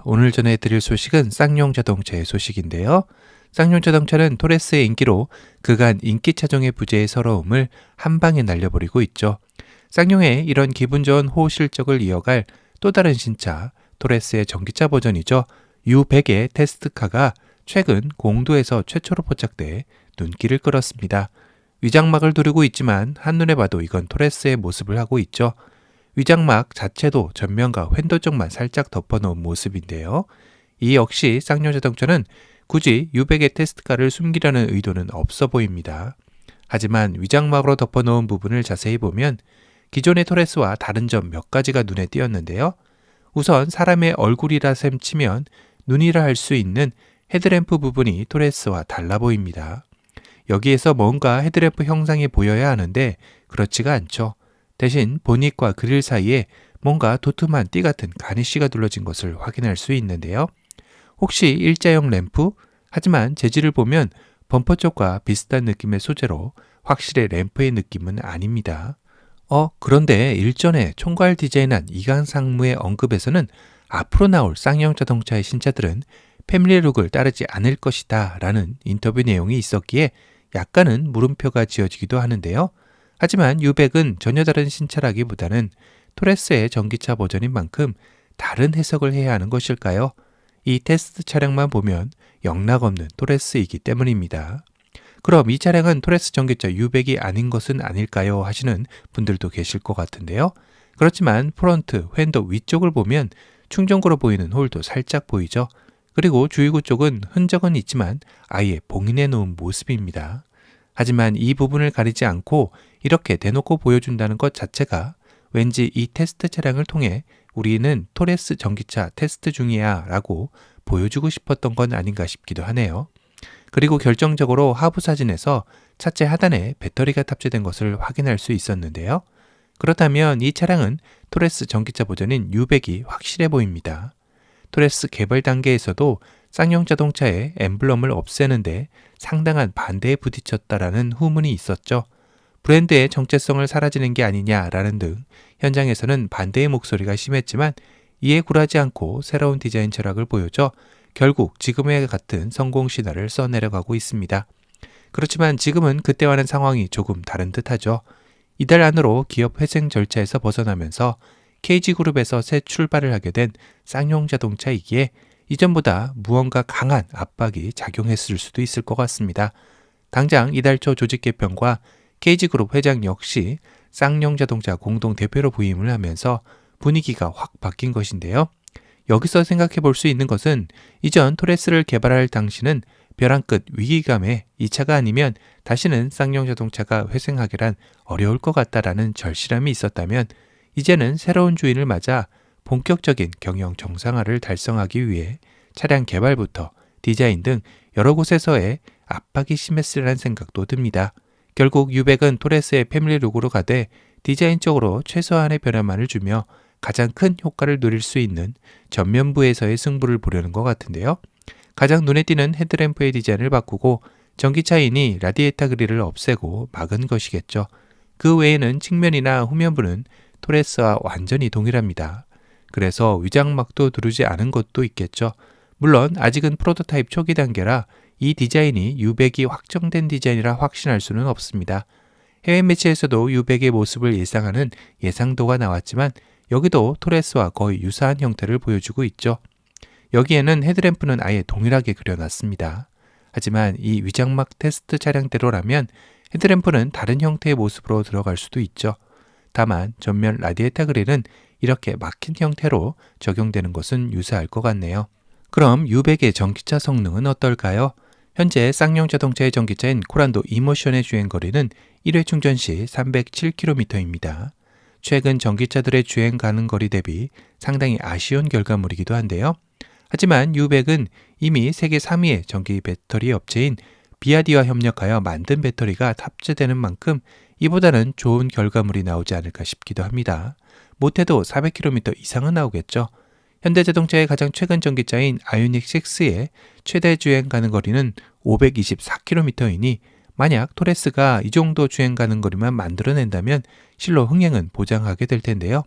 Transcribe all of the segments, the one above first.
오늘 전해드릴 소식은 쌍용 자동차의 소식인데요. 쌍용 자동차는 토레스의 인기로 그간 인기 차종의 부재의 서러움을 한 방에 날려버리고 있죠. 쌍용의 이런 기분 좋은 호호 실적을 이어갈 또 다른 신차, 토레스의 전기차 버전이죠. U100의 테스트카가 최근 공도에서 최초로 포착돼 눈길을 끌었습니다. 위장막을 두르고 있지만 한눈에 봐도 이건 토레스의 모습을 하고 있죠. 위장막 자체도 전면과 휀도 쪽만 살짝 덮어놓은 모습인데요. 이 역시 쌍용 자동차는 굳이 U100의 테스트카를 숨기려는 의도는 없어 보입니다. 하지만 위장막으로 덮어놓은 부분을 자세히 보면 기존의 토레스와 다른 점 몇 가지가 눈에 띄었는데요. 우선 사람의 얼굴이라 셈 치면 눈이라 할 수 있는 헤드램프 부분이 토레스와 달라 보입니다. 여기에서 뭔가 헤드램프 형상이 보여야 하는데 그렇지가 않죠. 대신 보닛과 그릴 사이에 뭔가 도톰한 띠 같은 가니쉬가 둘러진 것을 확인할 수 있는데요. 혹시 일자형 램프? 하지만 재질을 보면 범퍼 쪽과 비슷한 느낌의 소재로 확실히 램프의 느낌은 아닙니다. 그런데 일전에 총괄 디자인한 이강상무의 언급에서는 앞으로 나올 쌍용 자동차의 신차들은 패밀리 룩을 따르지 않을 것이다 라는 인터뷰 내용이 있었기에 약간은 물음표가 지어지기도 하는데요. 하지만 U100은 전혀 다른 신차라기보다는 토레스의 전기차 버전인 만큼 다른 해석을 해야 하는 것일까요? 이 테스트 차량만 보면 영락없는 토레스이기 때문입니다. 그럼 이 차량은 토레스 전기차 U100이 아닌 것은 아닐까요? 하시는 분들도 계실 것 같은데요. 그렇지만 프론트, 휀도 위쪽을 보면 충전구로 보이는 홀도 살짝 보이죠. 그리고 주유구 쪽은 흔적은 있지만 아예 봉인해 놓은 모습입니다. 하지만 이 부분을 가리지 않고 이렇게 대놓고 보여준다는 것 자체가 왠지 이 테스트 차량을 통해 우리는 토레스 전기차 테스트 중이야 라고 보여주고 싶었던 건 아닌가 싶기도 하네요. 그리고 결정적으로 하부 사진에서 차체 하단에 배터리가 탑재된 것을 확인할 수 있었는데요. 그렇다면 이 차량은 토레스 전기차 버전인 U100이 확실해 보입니다. 토레스 개발 단계에서도 쌍용 자동차의 엠블럼을 없애는데 상당한 반대에 부딪혔다라는 후문이 있었죠. 브랜드의 정체성을 사라지는 게 아니냐라는 등 현장에서는 반대의 목소리가 심했지만 이에 굴하지 않고 새로운 디자인 철학을 보여줘 결국 지금의 같은 성공 신화를 써내려가고 있습니다. 그렇지만 지금은 그때와는 상황이 조금 다른 듯하죠. 이달 안으로 기업 회생 절차에서 벗어나면서 KG그룹에서 새 출발을 하게 된 쌍용 자동차이기에 이전보다 무언가 강한 압박이 작용했을 수도 있을 것 같습니다. 당장 이달 초 조직 개편과 KG그룹 회장 역시 쌍용 자동차 공동 대표로 부임을 하면서 분위기가 확 바뀐 것인데요. 여기서 생각해 볼 수 있는 것은 이전 토레스를 개발할 당시는 벼랑 끝 위기감에 이 차가 아니면 다시는 쌍용 자동차가 회생하기란 어려울 것 같다라는 절실함이 있었다면 이제는 새로운 주인을 맞아 본격적인 경영 정상화를 달성하기 위해 차량 개발부터 디자인 등 여러 곳에서의 압박이 심했으리라는 생각도 듭니다. 결국 U100은 토레스의 패밀리 룩으로 가되 디자인적으로 최소한의 변화만을 주며 가장 큰 효과를 누릴 수 있는 전면부에서의 승부를 보려는 것 같은데요. 가장 눈에 띄는 헤드램프의 디자인을 바꾸고 전기차이니 라디에이터 그릴을 없애고 막은 것이겠죠. 그 외에는 측면이나 후면부는 토레스와 완전히 동일합니다. 그래서 위장막도 두르지 않은 것도 있겠죠. 물론 아직은 프로토타입 초기 단계라 이 디자인이 U100이 확정된 디자인이라 확신할 수는 없습니다. 해외 매체에서도 U100의 모습을 예상하는 예상도가 나왔지만 여기도 토레스와 거의 유사한 형태를 보여주고 있죠. 여기에는 헤드램프는 아예 동일하게 그려놨습니다. 하지만 이 위장막 테스트 차량대로라면 헤드램프는 다른 형태의 모습으로 들어갈 수도 있죠. 다만 전면 라디에이터 그릴은 이렇게 막힌 형태로 적용되는 것은 유사할 것 같네요. 그럼 U100의 전기차 성능은 어떨까요? 현재 쌍용 자동차의 전기차인 코란도 이모션의 주행거리는 1회 충전 시 307km입니다. 최근 전기차들의 주행 가는 거리 대비 상당히 아쉬운 결과물이기도 한데요. 하지만 U100은 이미 세계 3위의 전기 배터리 업체인 비아디와 협력하여 만든 배터리가 탑재되는 만큼 이보다는 좋은 결과물이 나오지 않을까 싶기도 합니다. 못해도 400km 이상은 나오겠죠. 현대자동차의 가장 최근 전기차인 아이오닉 6의 최대 주행 가는 거리는 524km이니 만약 토레스가 이 정도 주행 가는 거리만 만들어낸다면 실로 흥행은 보장하게 될 텐데요.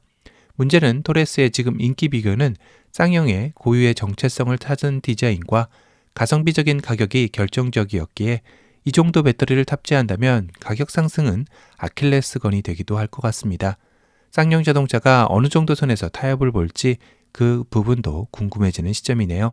문제는 토레스의 지금 인기 비결은 쌍용의 고유의 정체성을 찾은 디자인과 가성비적인 가격이 결정적이었기에 이 정도 배터리를 탑재한다면 가격 상승은 아킬레스건이 되기도 할 것 같습니다. 쌍용 자동차가 어느 정도 선에서 타협을 볼지 그 부분도 궁금해지는 시점이네요.